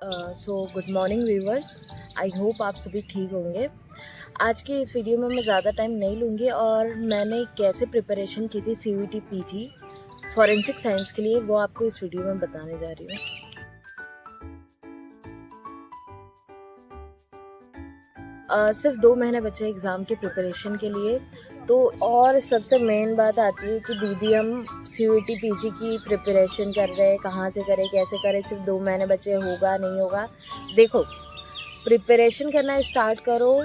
Good morning viewers. I hope आप सभी ठीक होंगे। आज के इस वीडियो में मैं ज़्यादा टाइम नहीं लूँगी और मैंने कैसे प्रिपरेशन की थी CUET PG फॉरेंसिक साइंस के लिए वो आपको इस वीडियो में बताने जा रही हूँ। सिर्फ 2 महीने बचे एग्ज़ाम के प्रिपरेशन के लिए। तो और सबसे मेन बात आती है कि दीदी हम CUET PG की प्रिपरेशन कर रहे हैं, कहाँ से करें कैसे करें, सिर्फ 2 महीने बचे, होगा नहीं होगा। देखो, प्रिपरेशन करना स्टार्ट करो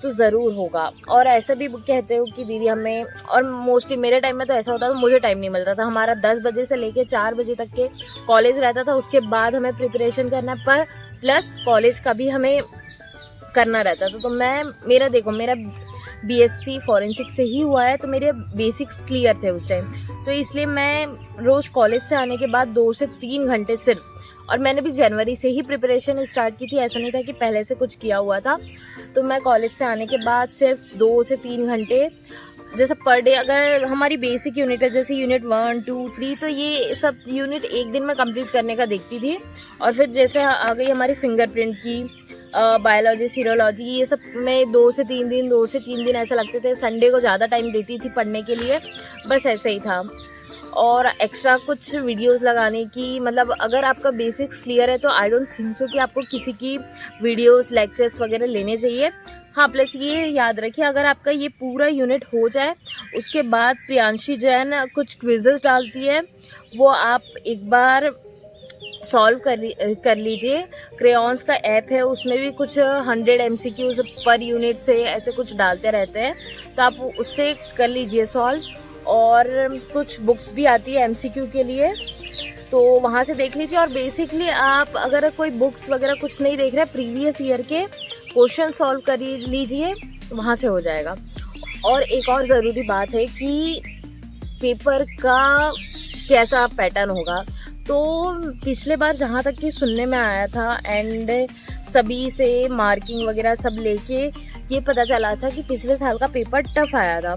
तो ज़रूर होगा। और ऐसा भी कहते हो कि दीदी हमें, और मोस्टली मेरे टाइम में तो ऐसा होता था, मुझे टाइम नहीं मिलता था। हमारा 10 बजे से लेके 4 बजे तक के कॉलेज रहता था, उसके बाद हमें प्रिपरेशन करना पर प्लस कॉलेज का भी हमें करना रहता था। तो मेरा BSc फॉरेंसिक से ही हुआ है, तो मेरे बेसिक्स क्लियर थे उस टाइम। तो इसलिए मैं रोज़ कॉलेज से आने के बाद 2 से 3 घंटे सिर्फ, और मैंने भी जनवरी से ही प्रिपरेशन स्टार्ट की थी, ऐसा नहीं था कि पहले से कुछ किया हुआ था। तो मैं कॉलेज से आने के बाद सिर्फ 2 से 3 घंटे जैसे पर डे, अगर हमारी बेसिक यूनिट है जैसे यूनिट 1, 2, 3, तो ये सब यूनिट एक दिन में कंप्लीट करने का देखती थी। और फिर जैसे आ गई हमारी फिंगरप्रिंट की, बायोलॉजी, सीरोलॉजी, ये सब में 2 से 3 दिन ऐसा लगते थे। संडे को ज़्यादा टाइम देती थी पढ़ने के लिए, बस ऐसे ही था। और एक्स्ट्रा कुछ वीडियोस लगाने की, मतलब अगर आपका बेसिक्स क्लियर है तो आई डोंट थिंक सो कि आपको किसी की वीडियोस, लेक्चर्स वगैरह लेने चाहिए। हाँ, प्लस ये याद रखिए, अगर आपका ये पूरा यूनिट हो जाए उसके बाद प्रियांशी जैन कुछ क्विजेस डालती है, वो आप एक बार सॉल्व कर लीजिए। क्रेयॉन्स का ऐप है, उसमें भी कुछ 100 MCQs पर यूनिट से ऐसे कुछ डालते रहते हैं, तो आप उससे कर लीजिए सॉल्व। और कुछ बुक्स भी आती है MCQ के लिए, तो वहाँ से देख लीजिए। और बेसिकली आप अगर कोई बुक्स वगैरह कुछ नहीं देख रहे, प्रीवियस ईयर के क्वेश्चन सॉल्व कर लीजिए, वहाँ से हो जाएगा। और एक और ज़रूरी बात है कि पेपर का कैसा पैटर्न होगा। तो पिछले बार जहाँ तक कि सुनने में आया था एंड सभी से मार्किंग वगैरह सब लेके ये पता चला था कि पिछले साल का पेपर टफ आया था।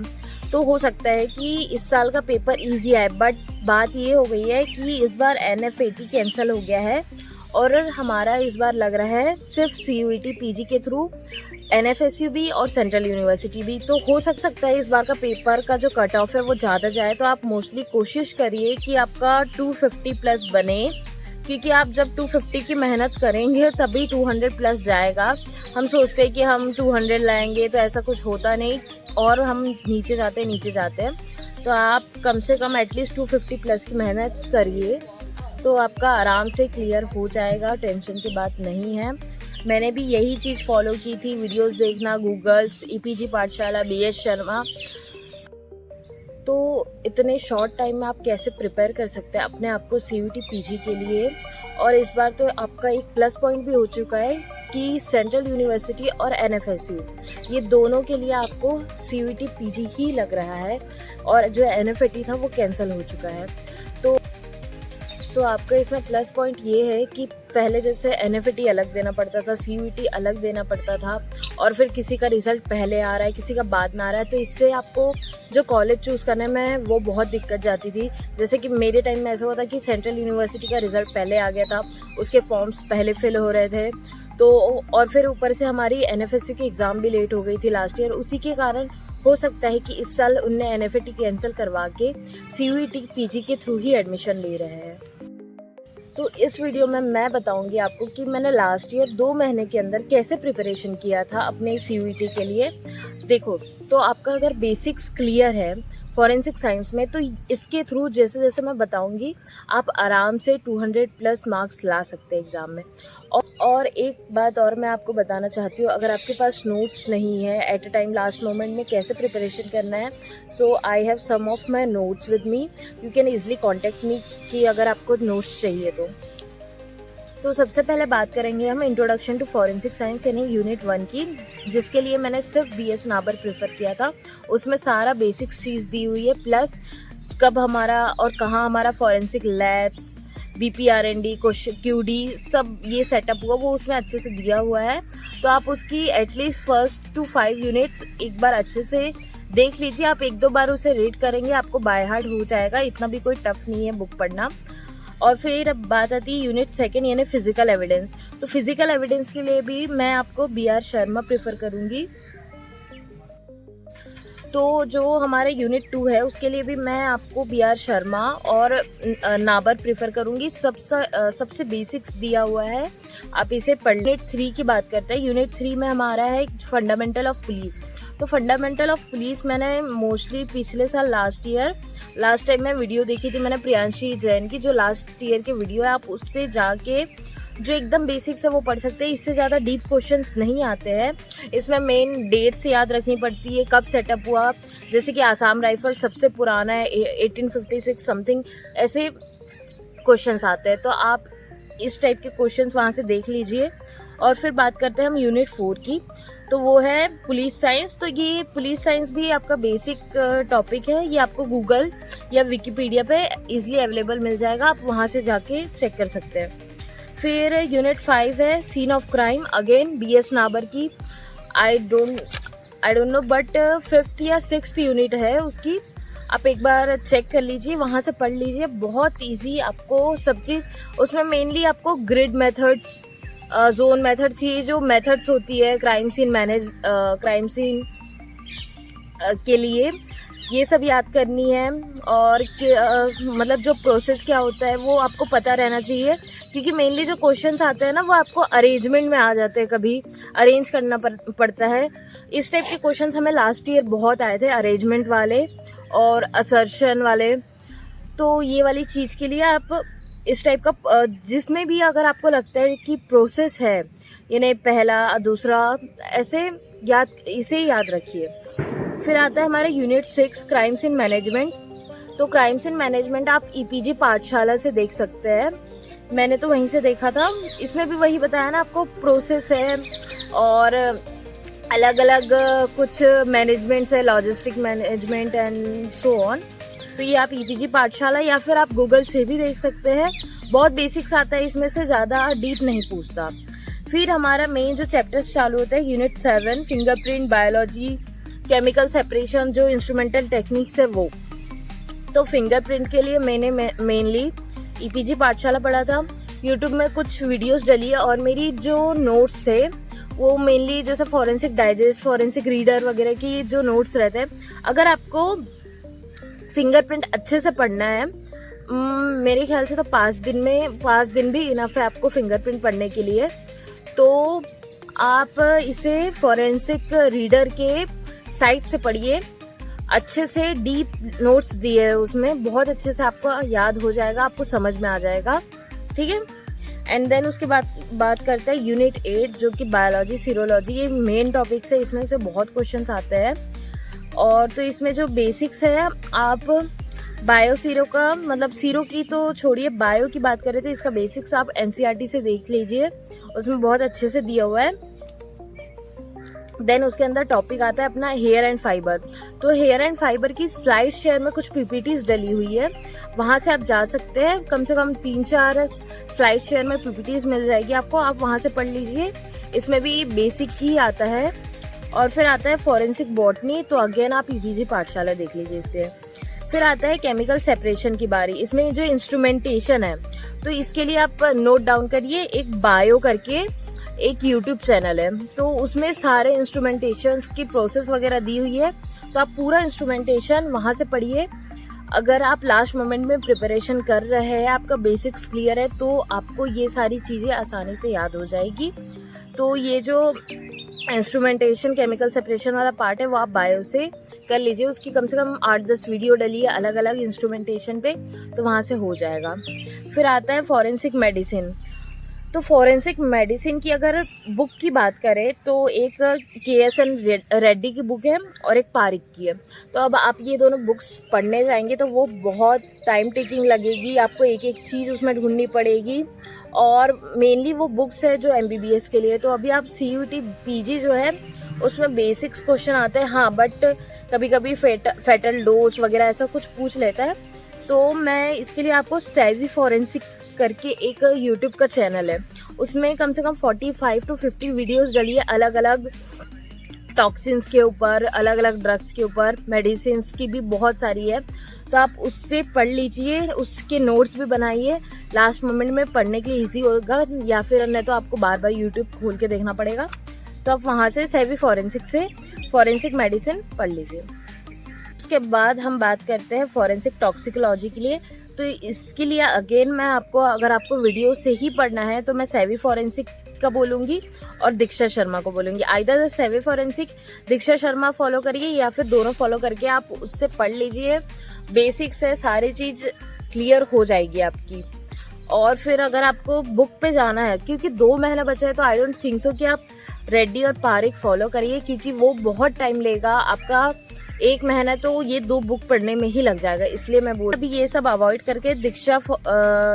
तो हो सकता है कि इस साल का पेपर इजी आए, बट बात ये हो गई है कि इस बार NFAT कैंसिल हो गया है और हमारा इस बार लग रहा है सिर्फ CUET PG के थ्रू, NFSU भी और सेंट्रल यूनिवर्सिटी भी। तो हो सकता है इस बार का पेपर का जो कट ऑफ है वो ज़्यादा जाए। तो आप मोस्टली कोशिश करिए कि आपका 250 प्लस बने, क्योंकि आप जब 250 की मेहनत करेंगे तभी 200 प्लस जाएगा। हम सोचते हैं कि हम 200 लाएंगे, तो ऐसा कुछ होता नहीं और हम नीचे जाते हैं। तो आप कम से कम एटलीस्ट 250 प्लस की मेहनत करिए, तो आपका आराम से क्लियर हो जाएगा, टेंशन की बात नहीं है। मैंने भी यही चीज़ फॉलो की थी, वीडियोस देखना, गूगल्स, EPG पाठशाला, BS शर्मा। तो इतने शॉर्ट टाइम में आप कैसे प्रिपेयर कर सकते हैं अपने आप को CUET PG के लिए। और इस बार तो आपका एक प्लस पॉइंट भी हो चुका है कि सेंट्रल यूनिवर्सिटी और NFSU, ये दोनों के लिए आपको CUET PG ही लग रहा है, और जो NFAT था वो कैंसिल हो चुका है। तो आपका इसमें प्लस पॉइंट ये है कि पहले जैसे NFAT अलग देना पड़ता था, CUET अलग देना पड़ता था, और फिर किसी का रिज़ल्ट पहले आ रहा है, किसी का बाद में आ रहा है, तो इससे आपको जो कॉलेज चूज़ करने में वो बहुत दिक्कत जाती थी। जैसे कि मेरे टाइम में ऐसा हुआ था कि सेंट्रल यूनिवर्सिटी का रिज़ल्ट पहले आ गया था, उसके फॉर्म्स पहले फिल हो रहे थे, तो और फिर ऊपर से हमारी NFSU की एग्ज़ाम भी लेट हो गई थी लास्ट ईयर। उसी के कारण हो सकता है कि इस साल उनने NFAT कैंसिल करवा के CUET PG के थ्रू ही एडमिशन ले रहे हैं। तो इस वीडियो में मैं बताऊंगी आपको कि मैंने लास्ट ईयर 2 महीने के अंदर कैसे प्रिपरेशन किया था अपने CUET के लिए। देखो, तो आपका अगर बेसिक्स क्लियर है फॉरेंसिक साइंस में, तो इसके थ्रू जैसे जैसे मैं बताऊंगी आप आराम से 200 प्लस मार्क्स ला सकते हैं एग्ज़ाम में। और एक बात और मैं आपको बताना चाहती हूँ, अगर आपके पास नोट्स नहीं है at a time last moment में कैसे प्रिपरेशन करना है, so I have some of my notes with me, you can easily contact me कि अगर आपको नोट्स चाहिए तो सबसे पहले बात करेंगे हम इंट्रोडक्शन टू फॉरेंसिक साइंस यानी यूनिट 1 की, जिसके लिए मैंने सिर्फ BS नाबर प्रेफर किया था। उसमें सारा बेसिक चीज़ दी हुई है, प्लस कब हमारा और कहाँ हमारा फॉरेंसिक लैब्स, BPRND, QD, सब ये सेटअप हुआ वो उसमें अच्छे से दिया हुआ है। तो आप उसकी एटलीस्ट फर्स्ट टू 5 यूनिट्स एक बार अच्छे से देख लीजिए। आप 1-2 बार उसे रीड करेंगे, आपको बाय हार्ट हो जाएगा, इतना भी कोई टफ नहीं है बुक पढ़ना। और फिर अब बात आती है यूनिट सेकंड यानी फिजिकल एविडेंस। तो फिजिकल एविडेंस के लिए भी मैं आपको BR शर्मा प्रेफर करूँगी। तो जो हमारे यूनिट 2 है उसके लिए भी मैं आपको BR शर्मा और नाबर प्रेफर करूँगी। सबसे बेसिक्स दिया हुआ है, आप इसे पढ़। यूनिट 3 की बात करते हैं। यूनिट 3 में हमारा है फंडामेंटल ऑफ पुलिस। तो फंडामेंटल ऑफ पुलिस मैंने मोस्टली पिछले साल लास्ट टाइम मैं वीडियो देखी थी मैंने प्रियांशी जैन की, जो लास्ट ईयर के वीडियो है, आप उससे जाके जो एकदम बेसिक्स है वो पढ़ सकते हैं। इससे ज़्यादा डीप क्वेश्चंस नहीं आते हैं। इसमें मेन डेट्स याद रखनी पड़ती है, कब सेटअप हुआ, जैसे कि आसाम राइफल सबसे पुराना है 1856 समथिंग, ऐसे क्वेश्चंस आते हैं। तो आप इस टाइप के क्वेश्चंस वहाँ से देख लीजिए। और फिर बात करते हैं हम यूनिट 4 की, तो वो है पुलिस साइंस। तो ये पुलिस साइंस भी आपका बेसिक टॉपिक है, ये आपको गूगल या विकिपीडिया पे इजीली अवेलेबल मिल जाएगा, आप वहाँ से जाके चेक कर सकते हैं। फिर यूनिट 5 है scene of crime, again BS नाबर की। I don't know but 5th या 6th यूनिट है उसकी, आप एक बार चेक कर लीजिए, वहाँ से पढ़ लीजिए। बहुत इजी आपको सब चीज़ उसमें, मेनली आपको ग्रिड मेथड्स, जोन मेथड्स, ये जो मेथड्स होती है क्राइम सीन के लिए, ये सब याद करनी है। और मतलब जो प्रोसेस क्या होता है वो आपको पता रहना चाहिए, क्योंकि मेनली जो क्वेश्चंस आते हैं ना वो आपको अरेंजमेंट में आ जाते हैं, कभी अरेंज करना पड़ता है। इस टाइप के क्वेश्चंस हमें लास्ट ईयर बहुत आए थे, अरेंजमेंट वाले और असर्शन वाले। तो ये वाली चीज़ के लिए आप इस टाइप का जिसमें भी अगर आपको लगता है कि प्रोसेस है, यानी पहला दूसरा, ऐसे इसे याद रखिए। फिर आता है हमारा यूनिट 6 क्राइम सीन मैनेजमेंट। तो क्राइम सीन मैनेजमेंट आप EPG पाठशाला से देख सकते हैं, मैंने तो वहीं से देखा था। इसमें भी वही बताया ना आपको, प्रोसेस है और अलग अलग कुछ मैनेजमेंट्स है, logistic management and so on. तो ये आप EPG पाठशाला या फिर आप गूगल से भी देख सकते हैं, बहुत बेसिक्स आता है इसमें से, ज़्यादा डीप नहीं पूछता। फिर हमारा मेन जो चैप्टर्स चालू होता है unit 7 fingerprint, biology, chemical separation, जो इंस्ट्रूमेंटल टेक्निक्स है वो। तो फिंगरप्रिंट के लिए मैंने मेनली EPG पाठशाला पढ़ा था, यूट्यूब में कुछ वीडियोस डली है, और मेरी जो नोट्स थे वो मेनली जैसे फॉरेंसिक डाइजेस्ट, फॉरेंसिक रीडर वगैरह की जो नोट्स रहते हैं। अगर आपको फिंगरप्रिंट अच्छे से पढ़ना है, मेरे ख्याल से तो 5 दिन भी इनफ है आपको फिंगरप्रिंट पढ़ने के लिए। तो आप इसे फॉरेंसिक रीडर के साइट से पढ़िए, अच्छे से डीप नोट्स दिए हैं उसमें, बहुत अच्छे से आपको याद हो जाएगा, आपको समझ में आ जाएगा, ठीक है। एंड देन उसके बाद बात करते हैं यूनिट 8 जो कि बायोलॉजी, सीरोलॉजी, ये मेन टॉपिक्स है, इसमें से बहुत क्वेश्चंस आते हैं। और तो इसमें जो बेसिक्स है, आप बायो सीरो का मतलब सीरो की तो छोड़िए, बायो की बात करें तो इसका बेसिक्स आप NCERT से देख लीजिए, उसमें बहुत अच्छे से दिया हुआ है। देन उसके अंदर टॉपिक आता है अपना हेयर एंड फाइबर। तो हेयर एंड फाइबर की स्लाइड शेयर में कुछ PPTs डली हुई है, वहाँ से आप जा सकते हैं, कम से कम 3-4 स्लाइड शेयर में PPTs मिल जाएगी आपको, आप वहाँ से पढ़ लीजिए, इसमें भी बेसिक ही आता है। और फिर आता है फॉरेंसिक बॉटनी, तो अगेन आप EPG पाठशाला देख लीजिए इसके। फिर आता है केमिकल सेपरेशन की बारी, इसमें जो इंस्ट्रूमेंटेशन है तो इसके लिए आप नोट डाउन करिए, एक बायो करके एक YouTube चैनल है, तो उसमें सारे इंस्ट्रूमेंटेशन की प्रोसेस वगैरह दी हुई है, तो आप पूरा इंस्ट्रूमेंटेशन वहाँ से पढ़िए। अगर आप लास्ट मोमेंट में प्रिपरेशन कर रहे हैं, आपका बेसिक्स क्लियर है, तो आपको ये सारी चीज़ें आसानी से याद हो जाएगी। तो ये जो इंस्ट्रूमेंटेशन केमिकल सेपरेशन वाला पार्ट है वो आप बायो से कर लीजिए, उसकी कम से कम 8-10 वीडियो डली है अलग अलग इंस्ट्रूमेंटेशन पे, तो वहाँ से हो जाएगा। फिर आता है फॉरेंसिक मेडिसिन। तो फॉरेंसिक मेडिसिन की अगर बुक की बात करें तो एक KSN रेड्डी की बुक है और एक पारिक की है। तो अब आप ये दोनों बुक्स पढ़ने जाएंगे तो वो बहुत टाइम टेकिंग लगेगी, आपको एक एक चीज़ उसमें ढूंढनी पड़ेगी, और मेनली वो बुक्स है जो MBBS के लिए। तो अभी आप CUT PG जो है उसमें बेसिक्स क्वेश्चन आते हैं, हाँ, बट कभी कभी फेटल डोज वगैरह ऐसा कुछ पूछ लेता है। तो मैं इसके लिए आपको सेवी फॉरेंसिक करके एक YouTube का चैनल है, उसमें कम से कम 45 to 50 वीडियोस डली है अलग अलग टॉक्सिन्स के ऊपर, अलग अलग ड्रग्स के ऊपर, मेडिसिन्स की भी बहुत सारी है, तो आप उससे पढ़ लीजिए, उसके नोट्स भी बनाइए, लास्ट मोमेंट में पढ़ने के लिए ईजी होगा, या फिर नहीं तो आपको बार बार यूट्यूब खोल के देखना पड़ेगा। तो आप वहाँ से सेवी फॉरेंसिक से फॉरेंसिक मेडिसिन पढ़ लीजिए। उसके बाद हम बात करते हैं फॉरेंसिक टॉक्सिकोलॉजी के लिए। तो इसके लिए अगेन मैं आपको, अगर आपको वीडियो से ही पढ़ना है तो मैं सेवी फॉरेंसिक का बोलूँगी और दीक्षा शर्मा को बोलूँगी। आइदर सेवी फॉरेंसिक दीक्षा शर्मा फॉलो करिए या फिर दोनों फॉलो करके आप उससे पढ़ लीजिए। बेसिक्स है, सारी चीज़ क्लियर हो जाएगी आपकी। और फिर अगर आपको बुक पे जाना है, क्योंकि 2 महीना बचा है, तो आई डोंट थिंक सो कि आप रेड्डी और पारिक फॉलो करिए, क्योंकि वो बहुत टाइम लेगा। आपका 1 महीना तो ये 2 बुक पढ़ने में ही लग जाएगा। इसलिए मैं बोल अभी ये सब अवॉइड करके दीक्षा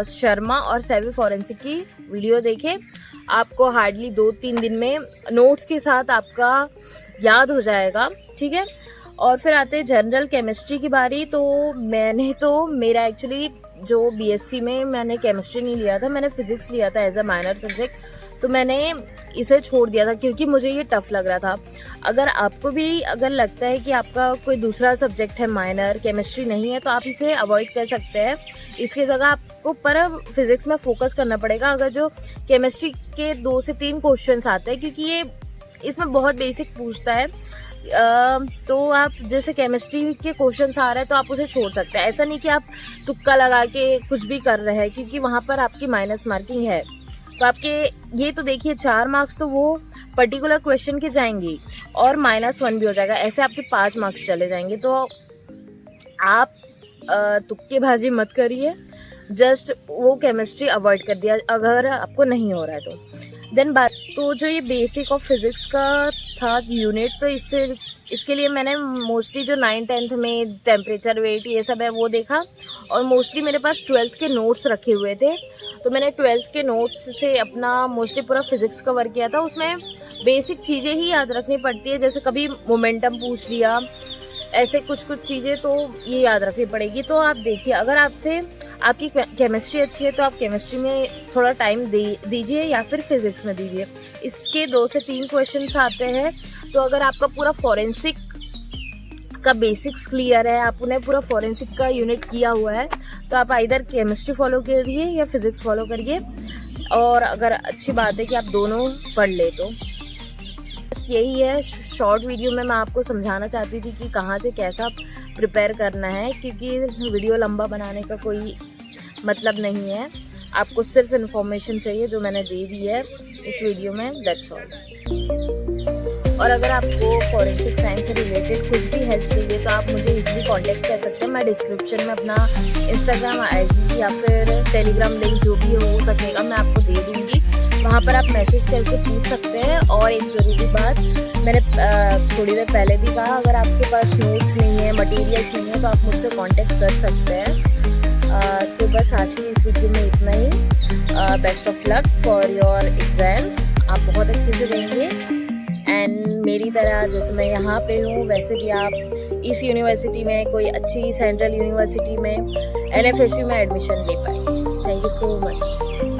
शर्मा और सेवी फॉरेंसिक की वीडियो देखें। आपको हार्डली 2-3 दिन में नोट्स के साथ आपका याद हो जाएगा, ठीक है। और फिर आते हैं जनरल केमिस्ट्री की बारी। तो मेरा एक्चुअली जो बीएससी में मैंने केमिस्ट्री नहीं लिया था, मैंने फिजिक्स लिया था एज अ माइनर सब्जेक्ट। तो मैंने इसे छोड़ दिया था क्योंकि मुझे ये टफ लग रहा था। अगर आपको भी अगर लगता है कि आपका कोई दूसरा सब्जेक्ट है माइनर, केमिस्ट्री नहीं है, तो आप इसे अवॉइड कर सकते हैं। इसके जगह आपको पर फिजिक्स में फोकस करना पड़ेगा। अगर जो केमिस्ट्री के 2 से 3 क्वेश्चंस आते हैं, क्योंकि ये इसमें बहुत बेसिक पूछता है, तो आप जैसे केमिस्ट्री के क्वेश्चंस आ रहे हैं तो आप उसे छोड़ सकते हैं। ऐसा नहीं कि आप तुक्का लगा के कुछ भी कर रहे हैं, क्योंकि वहाँ पर आपकी माइनस मार्किंग है। तो आपके ये तो देखिए 4 मार्क्स तो वो पर्टिकुलर क्वेश्चन के जाएंगे और -1 भी हो जाएगा। ऐसे आपके 5 मार्क्स चले जाएंगे। तो आप तुक्केबाजी मत करिए, जस्ट वो केमिस्ट्री अवॉइड कर दिया अगर आपको नहीं हो रहा है तो। देन बात तो जो ये बेसिक ऑफ फिजिक्स का था यूनिट, तो इसके लिए मैंने मोस्टली जो 9th-10th में टेम्परेचर, वेट, ये सब है वो देखा। और मोस्टली मेरे पास 12th के नोट्स रखे हुए थे, तो मैंने 12th के नोट्स से अपना मोस्टली पूरा फिजिक्स कवर किया था। उसमें बेसिक चीज़ें ही याद रखनी पड़ती है, जैसे कभी मोमेंटम पूछ लिया, ऐसे कुछ चीज़ें तो ये याद रखनी पड़ेगी। तो आप देखिए, अगर आपकी केमिस्ट्री अच्छी है तो आप केमिस्ट्री में थोड़ा टाइम दीजिए या फिर फिजिक्स में दीजिए। इसके 2 से 3 क्वेश्चंस आते हैं। तो अगर आपका पूरा फॉरेंसिक का बेसिक्स क्लियर है, आपने पूरा फॉरेंसिक का यूनिट किया हुआ है, तो आप आइदर केमिस्ट्री फॉलो करिए या फिजिक्स फॉलो करिए। और अगर अच्छी बात है कि आप दोनों पढ़ ले, तो बस यही है शॉर्ट वीडियो में मैं आपको समझाना चाहती थी कि कहाँ से कैसा प्रिपेयर करना है, क्योंकि वीडियो लंबा बनाने का कोई मतलब नहीं है। आपको सिर्फ इन्फॉर्मेशन चाहिए जो मैंने दे दी है इस वीडियो में, दैट्स ऑल। और अगर आपको फॉरेंसिक साइंस से रिलेटेड कुछ भी हेल्प चाहिए तो आप मुझे इजीली कांटेक्ट कर सकते हैं। मैं डिस्क्रिप्शन में अपना इंस्टाग्राम आईडी या फिर टेलीग्राम लिंक जो भी हो सकेगा मैं आपको दे दूँगी, वहाँ पर आप मैसेज करके पूछ सकते हैं। और एक ज़रूरी बात मैंने थोड़ी देर पहले भी कहा, अगर आपके पास नोट्स नहीं है, मटेरियल्स नहीं है, तो आप मुझसे कांटेक्ट कर सकते हैं। तो बस आज की इस वीडियो में इतना ही। Best of luck for your exams, आप बहुत अच्छे से देंगे। एंड मेरी तरह जैसे मैं यहाँ पे हूँ, वैसे भी आप इस यूनिवर्सिटी में, कोई अच्छी सेंट्रल यूनिवर्सिटी में, NFSU में एडमिशन ले पाए। Thank you so much.